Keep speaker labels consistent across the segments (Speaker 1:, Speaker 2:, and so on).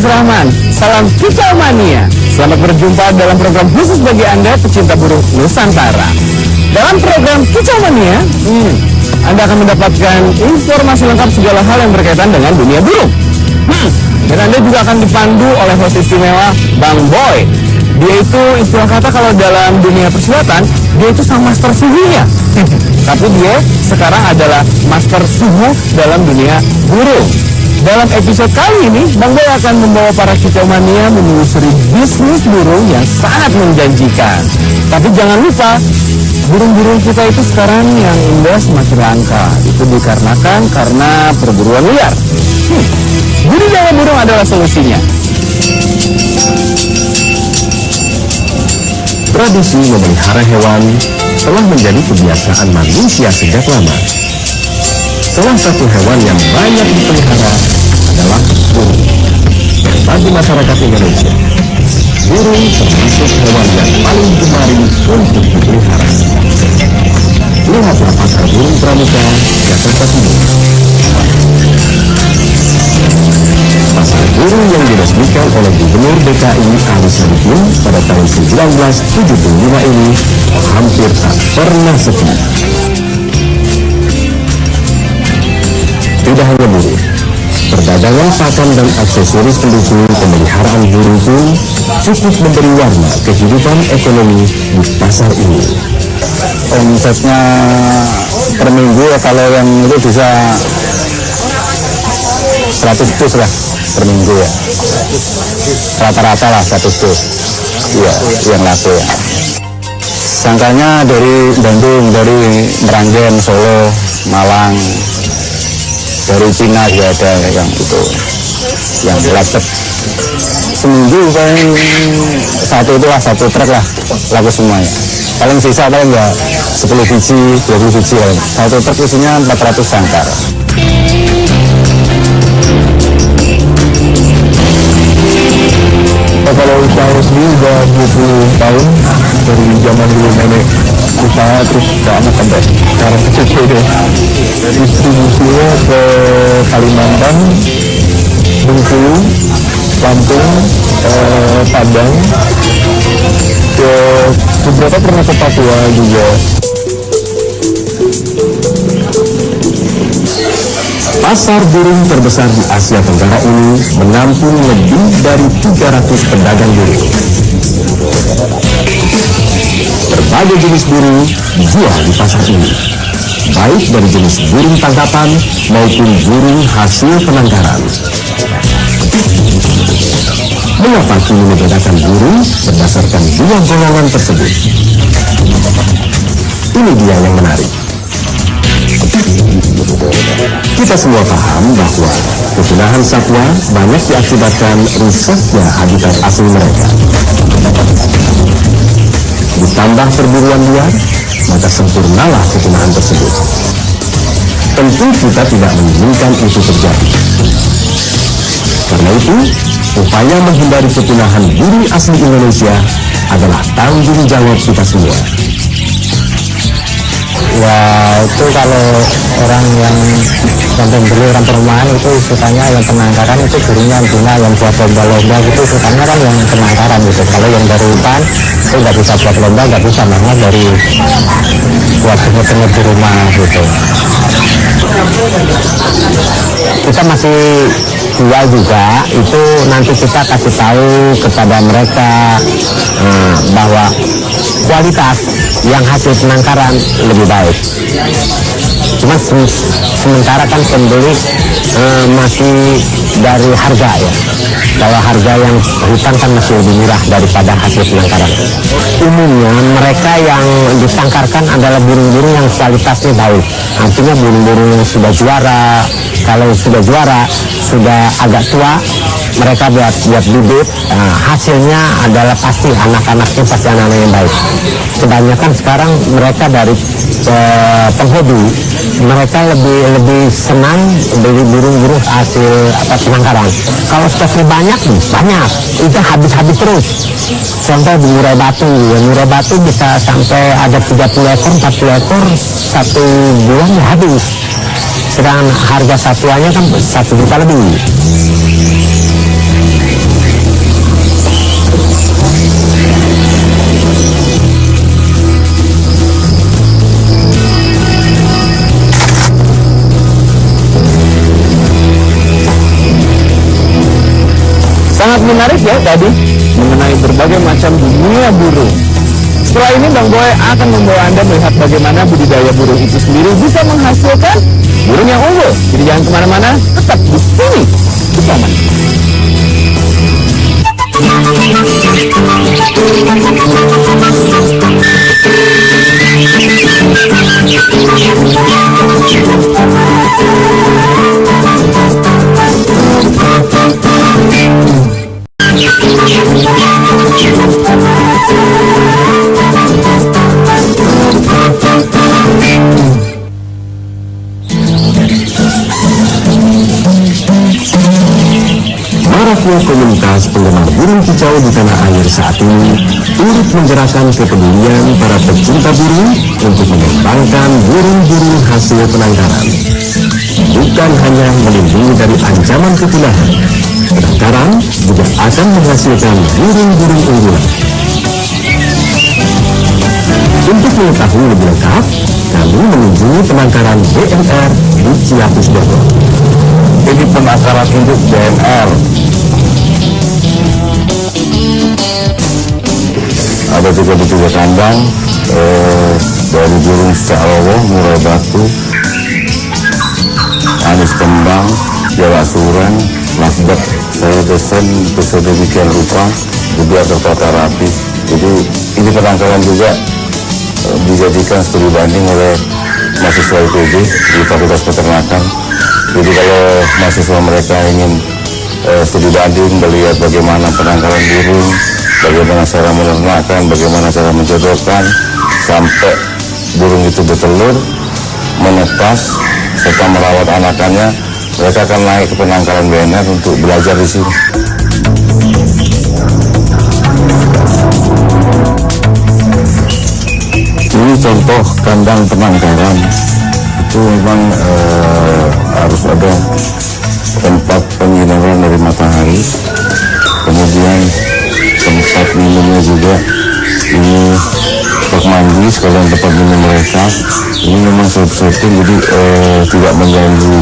Speaker 1: Rahman, salam Kicau Mania. Selamat berjumpa dalam program khusus bagi Anda pecinta burung Nusantara. Dalam program Kicau Mania, Anda akan mendapatkan informasi lengkap segala hal yang berkaitan dengan dunia burung. Dan Anda juga akan dipandu oleh host istimewa Bang Boy. Dia itu istilah kata kalau dalam dunia persilatan, dia itu sang master suhunya. Tapi dia sekarang adalah master suhu dalam dunia burung. Dalam episode kali ini, Bang Boy akan membawa para Kicau Mania menelusuri bisnis burung yang sangat menjanjikan. Tapi jangan lupa, burung-burung kita itu sekarang yang indah semakin langka. Itu dikarenakan karena perburuan liar. Budidaya burung adalah solusinya.
Speaker 2: Tradisi memelihara hewan telah menjadi kebiasaan manusia sejak lama. Salah satu hewan yang banyak dipelihara adalah burung. Bagi masyarakat Indonesia, burung termasuk hewan yang paling gemari untuk dipelihara. Lihatlah pasar burung Pramuka, Jakarta Timur. Pasar burung yang diresmikan oleh Gubernur DKI Ali Sadikin pada tahun 1975 ini hampir tak pernah sepi. Tidak hanya burung, perdagangan pakan dan aksesoris pendukung pemeliharaan burung pun cukup memberi warna kehidupan ekonomi di pasar ini.
Speaker 3: Omsetnya per minggu ya, kalau yang itu bisa 100 dus lah per minggu ya. Rata-rata lah 100 dus. Iya, yang laku ya. Sangkanya dari Bandung, dari Meranggen, Solo, Malang, dari Cina juga ada yang itu, yang lecet. Seminggu paling satu truk lah laku semuanya. Paling sisa paling enggak 10 biji, 20 biji paling. Satu truk isinya 400 sangkar.
Speaker 2: Kalau usaha resmi udah 20 tahun, dari zaman dulu nenek usaha terus ke anak sampai sekarang cucu deh. Distribusinya ke Kalimantan, Bengkulu, Lampung, Padang, ke beberapa pernah ke Papua juga. Pasar burung terbesar di Asia Tenggara ini menampung lebih dari 300 pedagang burung. Berbagai jenis burung dijual di pasar ini, baik dari jenis burung tangkapan maupun burung hasil penangkaran. Mengapa kini membedakan burung berdasarkan dua golongan tersebut? Ini dia yang menarik. Kita semua paham bahwa kepunahan satwa banyak diakibatkan rusaknya habitat asli mereka. Ditambah perburuan liar, maka sempurnalah kepunahan tersebut. Tentu kita tidak menginginkan itu terjadi. Karena itu, upaya menghindari kepunahan burung asli Indonesia adalah tanggung jawab kita semua.
Speaker 3: Ya itu kalau orang yang pembeli, orang perumahan itu sukanya yang penangkaran, itu burungnya bina yang buat lomba-lomba gitu, sukanya kan yang penangkaran gitu. Kalau yang dari hutan itu nggak bisa buat lomba, nggak bisa, makanya dari buat semut-semut di rumah gitu. Kita masih jual juga itu nanti kita kasih tahu kepada mereka bahwa kualitas yang hasil penangkaran lebih baik. Cuma sementara kan pembeli masih dari harga ya. Kalau harga yang hutan kan masih lebih murah daripada hasil penangkaran. Umumnya mereka yang ditangkarkan adalah burung-burung yang kualitasnya baik. Artinya burung-burung yang sudah juara. Kalau sudah juara, sudah agak tua, mereka buat bibit. Hasilnya adalah pasti anak-anaknya pasti anak-anak yang baik. Kebanyakan sekarang mereka dari penghobi, mereka lebih senang beli burung-burung hasil penangkaran. Kalau stoknya banyak, itu habis-habis terus. Contoh di Murai Batu, Murai Batu bisa sampai ada 30 ekor, 40 ekor, 1 bulan ya habis. Sedangkan harga satuannya kan 1 juta lebih.
Speaker 1: Sangat menarik ya tadi mengenai berbagai macam dunia burung. Setelah ini Bang Boy akan membawa Anda melihat bagaimana budidaya burung itu sendiri bisa menghasilkan burung yang unggul. Jadi jangan kemana-mana, tetap di sini bersama.
Speaker 4: Maraknya komunitas penggemar burung kicau di tanah air saat ini turut menggerakkan kepedulian para pecinta burung untuk mengembangkan burung-burung hasil penangkaran. Bukan hanya melindungi dari ancaman kepunahan, penangkaran juga akan menghasilkan burung-burung unggulan. Untuk mengetahui lebih lengkap, kami mengunjungi penangkaran BNR di Ciamis, Bogor.
Speaker 3: Ini penangkaran induk BNR. Ada 33 kandang dari burung cicak rowo, Murai Batu, Anis Kembang, Jawa Suren, Nasdaq saya desain sedemikian rupa juga tertata rapi. Jadi ini penangkaran juga dijadikan studi banding oleh mahasiswa IPB di Fakultas Peternakan. Jadi kalau mahasiswa mereka ingin studi banding melihat bagaimana penangkaran burung, bagaimana cara menernakkan, bagaimana cara mencodokkan sampai burung itu bertelur, menetas, serta merawat anakannya, mereka akan naik ke penangkaran BNR untuk belajar di sini. Ini contoh kandang penangkaran. Itu memang harus ada tempat penyinaran dari matahari, kemudian tempat minumnya juga. Ini tempat mandi sekalian tempat minum mereka. Ini memang setting, jadi tidak mengganggu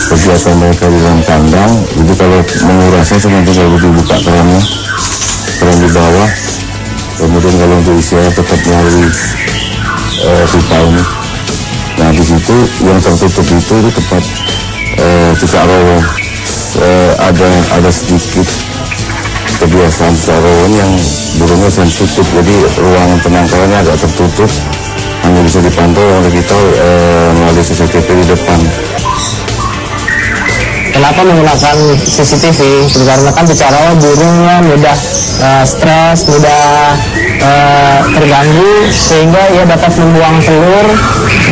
Speaker 3: kegiatan mereka di dalam kandang. Jadi kalau mengurasnya cuma tinggal dibuka kerannya, keran di bawah. Kemudian kalau untuk isinya tetap melalui pipa ini. Nah di situ yang tertutup itu tempat cicak rowo. Ada sedikit kebiasaan cicak rowo yang burungnya sensitif, jadi ruangan penangkarannya agak tertutup, hanya bisa dipantau oleh kita melalui CCTV di depan.
Speaker 1: Kenapa menggunakan CCTV? Karena kan bicara burungnya mudah stres, mudah terganggu, sehingga ia dapat membuang telur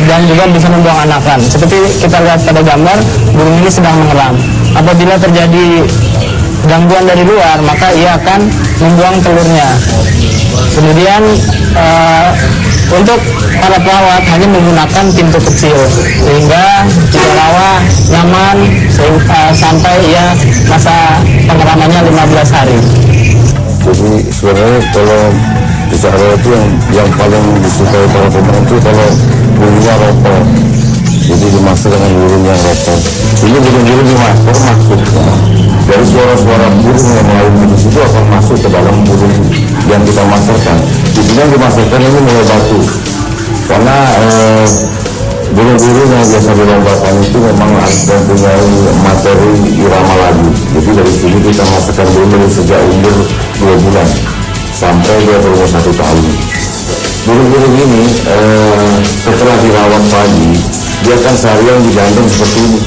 Speaker 1: dan juga bisa membuang anakan. Seperti kita lihat pada gambar, burung ini sedang mengeram. Apabila terjadi gangguan dari luar, maka ia akan membuang telurnya. Kemudian untuk para perawat hanya menggunakan pintu kecil sehingga rawa nyaman sampai ya masa pengeramannya 15 hari.
Speaker 3: Jadi sebenarnya kalau cicak rowo itu yang paling disukai para pemain itu kalau bunyinya ropol. jadi dimaksud dengan burung yang repot. Ini burung-burung yang masuk dari suara-suara burung yang lain di situ akan masuk ke dalam burung yang kita masterkan. Di sini yang dimasterkan ini mulai batu, karena burung-burung yang biasa dilombakan itu memang harus mempunyai materi irama lagu. Jadi dari sini kita masterkan burung dari sejak umur 2 bulan sampai dia berumur 1 tahun. Burung-burung ini setelah dirawat pagi, dia akan seharian digantung seperti ini.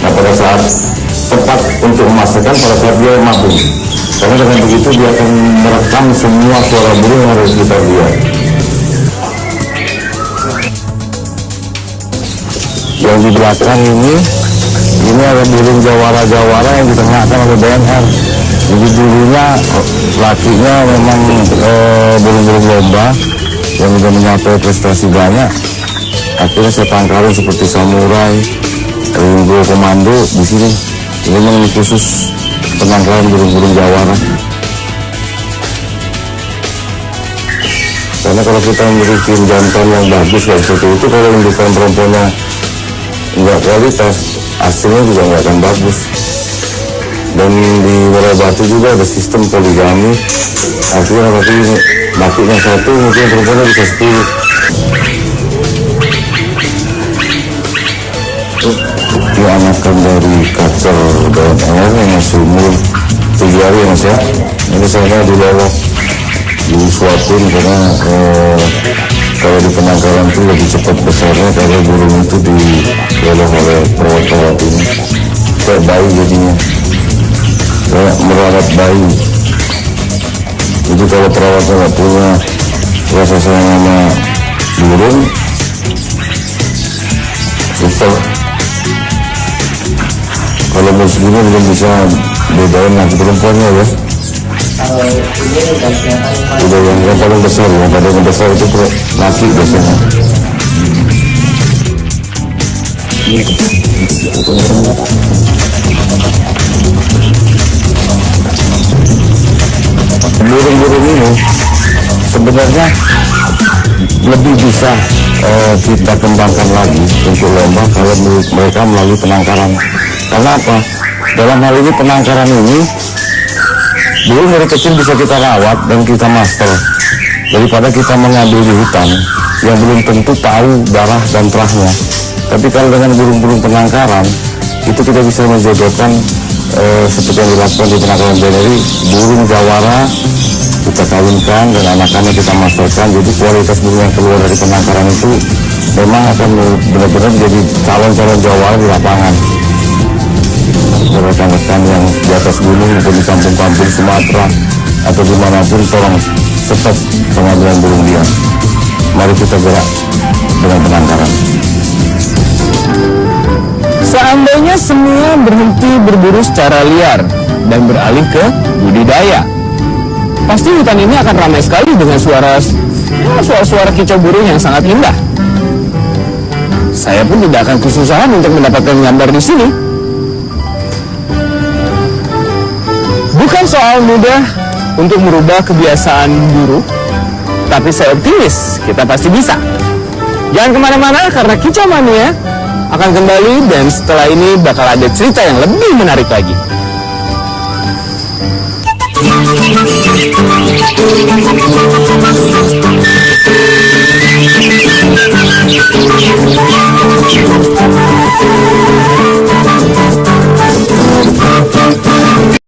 Speaker 3: Nah, pada saat tepat untuk memasakkan, pada saat dia mabung, karena dengan begitu dia akan merekam semua suara burung yang harus kita lihat. Yang di belakang ini ada burung jawara-jawara yang diternakan oleh BNR. Jadi dulunya lakinya memang burung-burung lomba yang sudah mencapai prestasi banyak. Akhirnya saya tangkalin seperti samurai, ringo, komando di sini. Ini memang khusus penangkalan burung-burung jawara. Karena kalau kita memiliki jantan yang bagus kayak seperti itu, kalau indukan perempuannya nggak kualitas, hasilnya juga nggak akan bagus. Dan di Batu juga ada sistem poligami, artinya tapi lakinya 1 mungkin perempuannya bisa 10. Ini anakan dari kacer BNR yang masih umur 7 hari ya mas ya. Ini saya dilolok, disuapin karena kalau di penangkaran itu lebih cepat besarnya kalau burung itu dilolok oleh perawat-perawat ini. Kayak bayi jadinya, kayak merawat bayi. Jadi kalau perawatnya nggak punya rasa sayang sama burung, susah. Kalau muslimnya belum bisa bedain laki perempuannya ya. Udah yang paling besar ya, pada yang besar itu laki biasanya. Burung-burung ini sebenarnya lebih bisa kita kembangkan lagi untuk lomba kalau mereka melalui penangkaran. Karena apa? Dalam hal ini penangkaran ini burung dari kecil bisa kita rawat dan kita master daripada kita mengambil di hutan yang belum tentu tahu darah dan terahnya. Tapi kalau dengan burung-burung penangkaran itu kita bisa menjodohkan seperti yang dilakukan di penangkaran BNRI, burung jawara kita kawinkan dan anak-anak kita masterkan. Jadi kualitas burung yang keluar dari penangkaran itu memang akan benar-benar menjadi calon-calon jawara di lapangan. Rekan-rekan yang di atas gunung atau di kampung-kampung Sumatera atau dimanapun, tolong cepat pengambilan burung dia. Mari kita gerak dengan penangkaran.
Speaker 1: Seandainya semua berhenti berburu secara liar dan beralih ke budidaya, pasti hutan ini akan ramai sekali dengan suara kicau burung yang sangat indah. Saya pun tidak akan kesusahan untuk mendapatkan gambar di sini. Bukan soal mudah untuk merubah kebiasaan buruk, tapi saya optimis kita pasti bisa. Jangan kemana-mana karena Kicau Mania akan kembali dan setelah ini bakal ada cerita yang lebih menarik lagi.